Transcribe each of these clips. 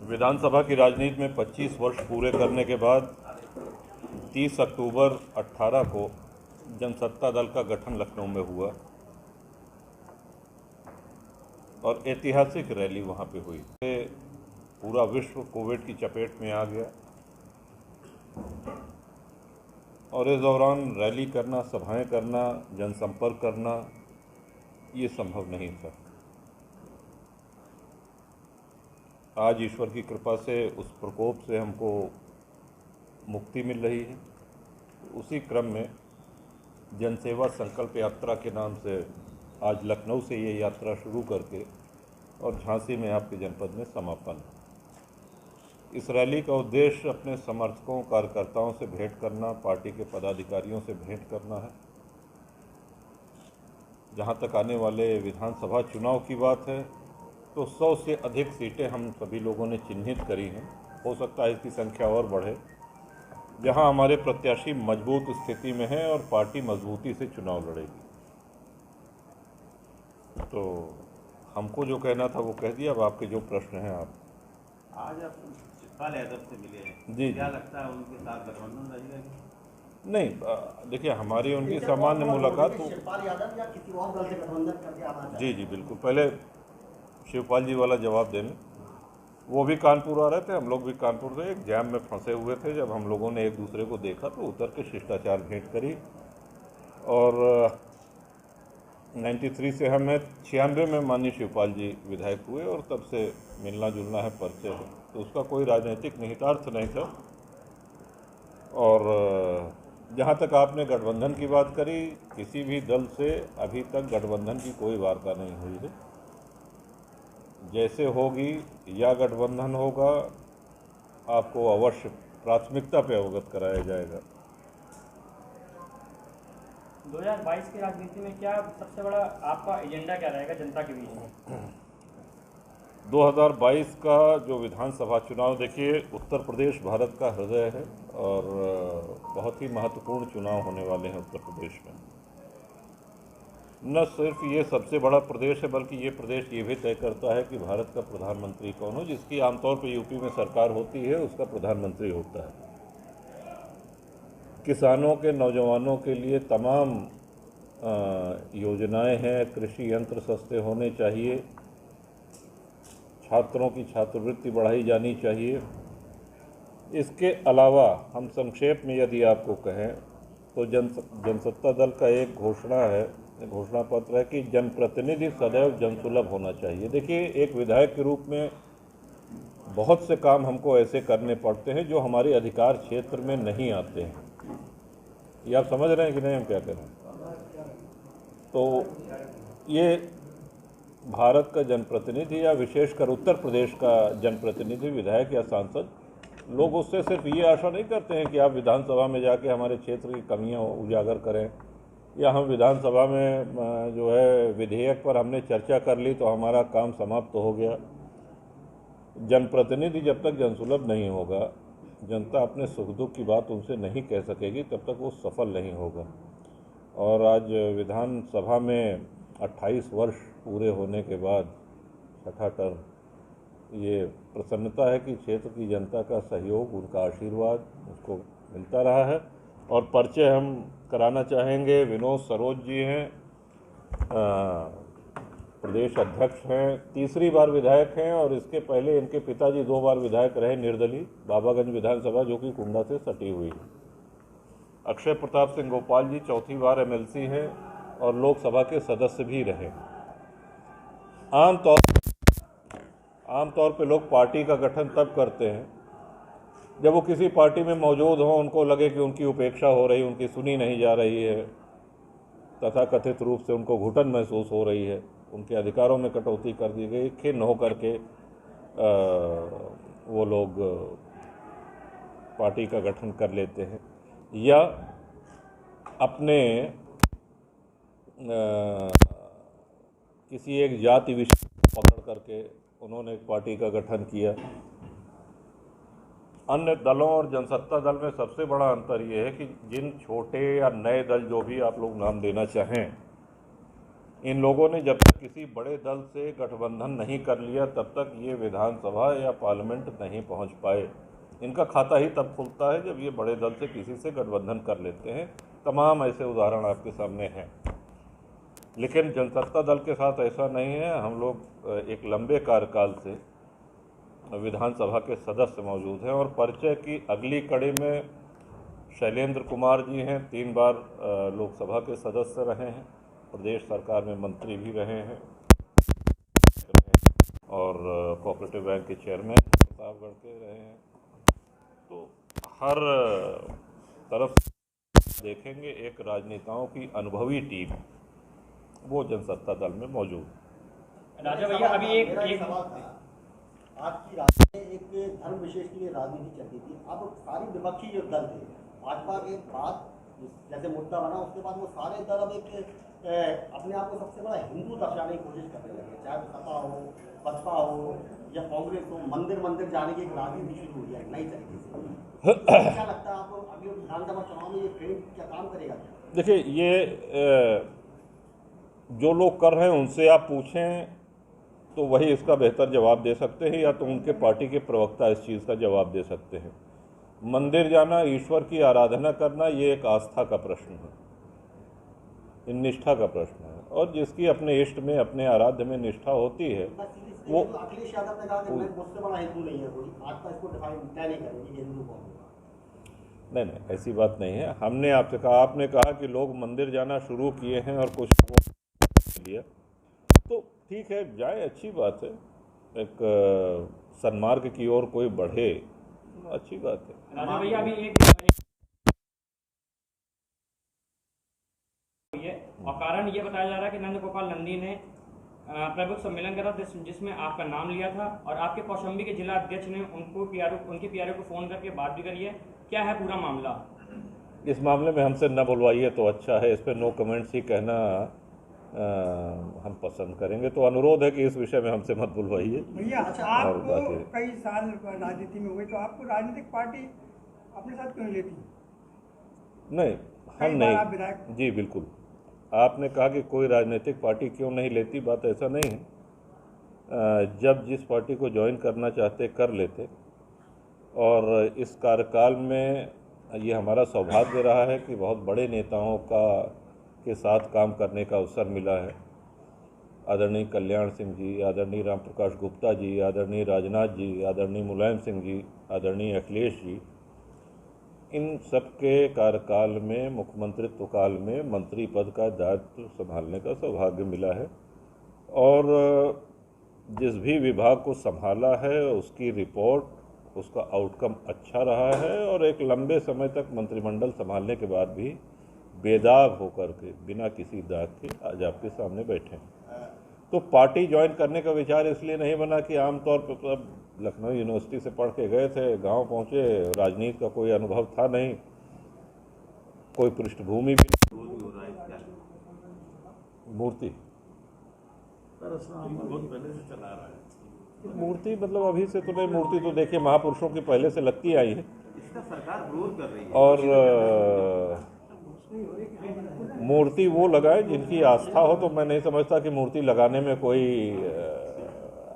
विधानसभा की राजनीति में 25 वर्ष पूरे करने के बाद 30 अक्टूबर 18 को जनसत्ता दल का गठन लखनऊ में हुआ और ऐतिहासिक रैली वहां पे हुई। पूरा विश्व कोविड की चपेट में आ गया और इस दौरान रैली करना, सभाएं करना, जनसंपर्क करना ये संभव नहीं था। आज ईश्वर की कृपा से उस प्रकोप से हमको मुक्ति मिल रही है। उसी क्रम में जनसेवा संकल्प यात्रा के नाम से आज लखनऊ से ये यात्रा शुरू करके और झांसी में आपके जनपद में समापन। इस रैली का उद्देश्य अपने समर्थकों, कार्यकर्ताओं से भेंट करना, पार्टी के पदाधिकारियों से भेंट करना है। जहां तक आने वाले विधानसभा चुनाव की बात है तो 100 से अधिक सीटें हम सभी लोगों ने चिन्हित करी हैं। हो सकता है इसकी संख्या और बढ़े। जहां हमारे प्रत्याशी मजबूत स्थिति में हैं और पार्टी मजबूती से चुनाव लड़ेगी। तो हमको जो कहना था वो कह दिया। अब आपके जो प्रश्न हैं आप आज आप शिवपाल यादव से मिले हैं जी, क्या लगता है उनके साथ गठबंधन रहेगा? नहीं, देखिए हमारी उनकी सामान्य मुलाकात शिवपाल यादव या किसी और दल से गठबंधन करके आना जी बिल्कुल। पहले शिवपाल जी वाला जवाब देने, वो भी कानपुर आ रहे थे, हम लोग भी कानपुर से एक जैम में फंसे हुए थे। जब हम लोगों ने एक दूसरे को देखा तो उतर के शिष्टाचार भेंट करी और 93 से हमें 96 में माननीय शिवपाल जी विधायक हुए और तब से मिलना जुलना है, परिचय है। तो उसका कोई राजनीतिक निहितार्थ नहीं था। और जहाँ तक आपने गठबंधन की बात करी, किसी भी दल से अभी तक गठबंधन की कोई वार्ता नहीं हुई है। जैसे होगी या गठबंधन होगा, आपको अवश्य प्राथमिकता पे अवगत कराया जाएगा। 2022 की राजनीति में क्या सबसे बड़ा आपका एजेंडा क्या रहेगा जनता के बीच में? 2022 का जो विधानसभा चुनाव, देखिए उत्तर प्रदेश भारत का हृदय है और बहुत ही महत्वपूर्ण चुनाव होने वाले हैं उत्तर प्रदेश में। न सिर्फ ये सबसे बड़ा प्रदेश है बल्कि ये प्रदेश ये भी तय करता है कि भारत का प्रधानमंत्री कौन हो। जिसकी आमतौर पर यूपी में सरकार होती है उसका प्रधानमंत्री होता है। किसानों के, नौजवानों के लिए तमाम योजनाएं हैं। कृषि यंत्र सस्ते होने चाहिए, छात्रों की छात्रवृत्ति बढ़ाई जानी चाहिए। इसके अलावा हम संक्षेप में यदि आपको कहें तो जनसत्ता दल का एक घोषणा पत्र है कि जनप्रतिनिधि सदैव जनसुलभ होना चाहिए। देखिए, एक विधायक के रूप में बहुत से काम हमको ऐसे करने पड़ते हैं जो हमारे अधिकार क्षेत्र में नहीं आते हैं। ये आप समझ रहे हैं कि नहीं हम क्या करें? तो ये भारत का जनप्रतिनिधि या विशेषकर उत्तर प्रदेश का जनप्रतिनिधि, विधायक या सांसद, लोग उससे सिर्फ ये आशा नहीं करते हैं कि आप विधानसभा में जाके हमारे क्षेत्र की कमियां उजागर करें या हम विधानसभा में जो है विधेयक पर हमने चर्चा कर ली तो हमारा काम समाप्त हो गया। जनप्रतिनिधि जब तक जनसुलभ नहीं होगा, जनता अपने सुख दुख की बात उनसे नहीं कह सकेगी, तब तक वो सफल नहीं होगा। और आज विधानसभा में 28 वर्ष पूरे होने के बाद छठा टर्म, ये प्रसन्नता है कि क्षेत्र की जनता का सहयोग, उनका आशीर्वाद उसको मिलता रहा है। और परिचय हम कराना चाहेंगे। विनोद सरोज जी हैं, प्रदेश अध्यक्ष हैं, तीसरी बार विधायक हैं और इसके पहले इनके पिताजी 2 बार विधायक रहे निर्दलीय, बाबागंज विधानसभा जो कि कुंडा से सटी हुई है। अक्षय प्रताप सिंह गोपाल जी चौथी बार एमएलसी हैं और लोकसभा के सदस्य भी रहे। आमतौर पे लोग पार्टी का गठन तब करते हैं जब वो किसी पार्टी में मौजूद हों, उनको लगे कि उनकी उपेक्षा हो रही, उनकी सुनी नहीं जा रही है, तथाकथित रूप से उनको घुटन महसूस हो रही है, उनके अधिकारों में कटौती कर दी गई, खिन्न होकर के वो लोग पार्टी का गठन कर लेते हैं या अपने किसी एक जाति विशेष को पकड़ करके उन्होंने एक पार्टी का गठन किया। अन्य दलों और जनसत्ता दल में सबसे बड़ा अंतर ये है कि जिन छोटे या नए दल, जो भी आप लोग नाम देना चाहें, इन लोगों ने जब तक किसी बड़े दल से गठबंधन नहीं कर लिया तब तक ये विधानसभा या पार्लियामेंट नहीं पहुंच पाए। इनका खाता ही तब खुलता है जब ये बड़े दल से किसी से गठबंधन कर लेते हैं। तमाम ऐसे उदाहरण आपके सामने हैं। लेकिन जनसत्ता दल के साथ ऐसा नहीं है। हम लोग एक लंबे कार्यकाल से विधानसभा के सदस्य मौजूद हैं और परिचय की अगली कड़ी में शैलेंद्र कुमार जी हैं, 3 बार लोकसभा के सदस्य रहे हैं, प्रदेश सरकार में मंत्री भी रहे हैं और कोऑपरेटिव बैंक के चेयरमैन प्रतापगढ़ के रहे हैं। तो हर तरफ देखेंगे एक राजनेताओं की अनुभवी टीम वो जनसत्ता दल में मौजूद। राजा भैया अभी एक सवाल था, आपकी राज्य में एक धर्म विशेष के लिए राजनीति चलती थी, अब सारी विपक्षी जो दल थे भाजपा के बाद जैसे मुद्दा बना उसके बाद वो सारे दल अब एक अपने आप को सबसे बड़ा हिंदू दर्शाने की कोशिश करने लगे, चाहे सपा हो, बसपा हो या कांग्रेस हो, मंदिर मंदिर जाने की एक राजनीति शुरू हुई है नई तरीके से। क्या लगता है आपको अभी विधानसभा चुनाव में ये ट्रेंड क्या काम करेगा? देखिए, ये जो लोग कर रहे हैं उनसे आप पूछें तो वही इसका बेहतर जवाब दे सकते हैं, या तो उनके पार्टी के प्रवक्ता इस चीज़ का जवाब दे सकते हैं। मंदिर जाना, ईश्वर की आराधना करना, ये एक आस्था का प्रश्न है, निष्ठा का प्रश्न है, और जिसकी अपने इष्ट में, अपने आराध्य में निष्ठा होती है वो। अखिलेश यादव ने कहा कि मैं मुझसे बड़ा हिंदू नहीं है कोई, आज तक इसको डिफाइन तय नहीं करेंगे हिंदू कौन होगा। नहीं, ऐसी बात नहीं है। हमने आपसे कहा, आपने कहा कि लोग मंदिर जाना शुरू किए हैं और कुछ लोगों लिया, तो ठीक है, जाए, अच्छी बात है। एक सन्मार्ग की ओर कोई बढ़े, अच्छी बात है। राजा भैया अभी एक और कारण ये बताया जा रहा है कि नंद गोपाल नंदी ने प्रबुद्ध सम्मेलन करा जिसमें आपका नाम लिया था और आपके कौशाम्बी के जिला अध्यक्ष ने उनके पीआरओ को फोन करके बात भी करी है। क्या है पूरा मामला? इस मामले में हमसे न बुलवाइए तो अच्छा है। इस पर नो कमेंट्स ही कहना हम पसंद करेंगे। तो अनुरोध है कि इस विषय में हमसे मत बुलवाइए। भैया आपको कई साल राजनीति में हुए, तो आपको राजनीतिक पार्टी अपने साथ क्यों नहीं लेती? नहीं, हम नहीं जी, बिल्कुल। आपने कहा कि कोई राजनीतिक पार्टी क्यों नहीं लेती, बात ऐसा नहीं है। जब जिस पार्टी को ज्वाइन करना चाहते कर लेते, और इस कार्यकाल में ये हमारा सौभाग्य रहा है कि बहुत बड़े नेताओं के साथ काम करने का अवसर मिला है। आदरणीय कल्याण सिंह जी, आदरणीय राम प्रकाश गुप्ता जी, आदरणीय राजनाथ जी, आदरणीय मुलायम सिंह जी, आदरणीय अखिलेश जी, इन सब के कार्यकाल में, मुख्यमंत्रित्व काल में मंत्री पद का दायित्व संभालने का सौभाग्य मिला है। और जिस भी विभाग को संभाला है उसकी रिपोर्ट, उसका आउटकम अच्छा रहा है, और एक लंबे समय तक मंत्रिमंडल संभालने के बाद भी बेदाग होकर के, बिना किसी दाग के आज आपके सामने बैठे हैं। तो पार्टी ज्वाइन करने का विचार इसलिए नहीं बना कि आमतौर पर अब लखनऊ यूनिवर्सिटी से पढ़ के गए थे, गांव पहुंचे, राजनीति का कोई अनुभव था नहीं, कोई पृष्ठभूमि भी नहीं। मूर्ति बहुत पहले से चला रहा है। मूर्ति मतलब अभी से तो नहीं, मूर्ति तो देखिए महापुरुषों की पहले से लगती आई है, इसका सरकार विरोध कर रही है। और मूर्ति वो लगाए जिनकी आस्था हो। तो मैं नहीं समझता कि मूर्ति लगाने में कोई,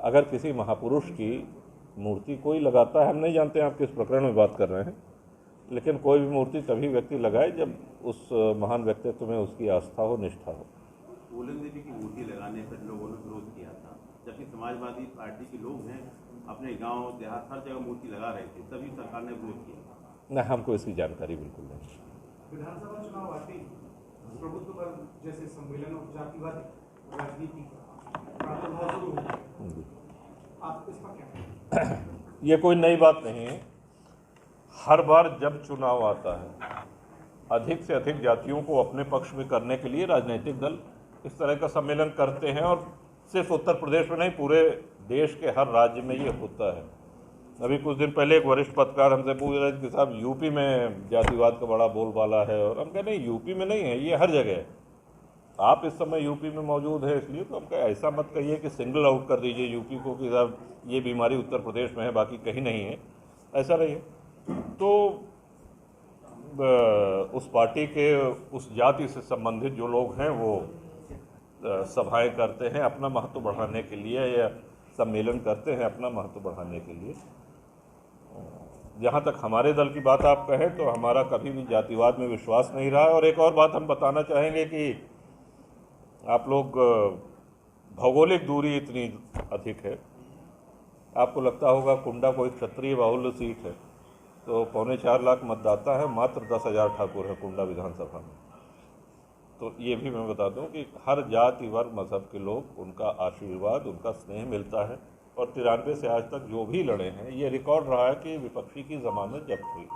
अगर किसी महापुरुष की मूर्ति कोई लगाता है, हम नहीं जानते हैं आप किस प्रकरण में बात कर रहे हैं, लेकिन कोई भी मूर्ति तभी व्यक्ति लगाए जब उस महान व्यक्तित्व में उसकी आस्था हो, निष्ठा हो। फूलन देवी की मूर्ति लगाने पर लोगों ने विरोध किया था, जबकि समाजवादी पार्टी के लोग हैं अपने गांव देहात हर जगह मूर्ति लगा रहे थे, तभी सरकार ने विरोध किया। न, हमको इसकी जानकारी बिल्कुल नहीं। विधानसभा चुनाव आते ही प्रभुत्व पर जैसे सम्मेलन और जातिवादी राजनीति प्रादुर्भाव शुरू हो गया, आप इस पर क्या? ये कोई नई बात नहीं है। हर बार जब चुनाव आता है, अधिक से अधिक जातियों को अपने पक्ष में करने के लिए राजनीतिक दल इस तरह का सम्मेलन करते हैं, और सिर्फ उत्तर प्रदेश में नहीं, पूरे देश के हर राज्य में ये होता है। अभी कुछ दिन पहले एक वरिष्ठ पत्रकार हमसे पूछ रहे थे कि साहब यूपी में जातिवाद का बड़ा बोलबाला है, और हम कहे नहीं, यूपी में नहीं है, ये हर जगह है। आप इस समय यूपी में मौजूद है इसलिए, तो हम कहे ऐसा मत कहिए कि सिंगल आउट कर दीजिए यूपी को कि साहब ये बीमारी उत्तर प्रदेश में है, बाकी कहीं नहीं है, ऐसा नहीं है। तो उस पार्टी के, उस जाति से संबंधित जो लोग हैं वो सभाएं करते हैं अपना महत्व बढ़ाने के लिए, या सम्मेलन करते हैं अपना महत्व बढ़ाने के लिए। जहाँ तक हमारे दल की बात आप कहें तो हमारा कभी भी जातिवाद में विश्वास नहीं रहा है। और एक और बात हम बताना चाहेंगे कि आप लोग भौगोलिक दूरी इतनी अधिक है, आपको लगता होगा कुंडा कोई क्षत्रिय बाहुल्य सीट है, तो 3.25 लाख मतदाता है, मात्र 10,000 ठाकुर है कुंडा विधानसभा में। तो ये भी मैं बता दूं कि हर जाति वर्ग मजहब के लोग, उनका आशीर्वाद, उनका स्नेह मिलता है। और 93 से आज तक जो भी लड़े हैं, ये रिकॉर्ड रहा है कि विपक्षी की जमानत जब्त हुई।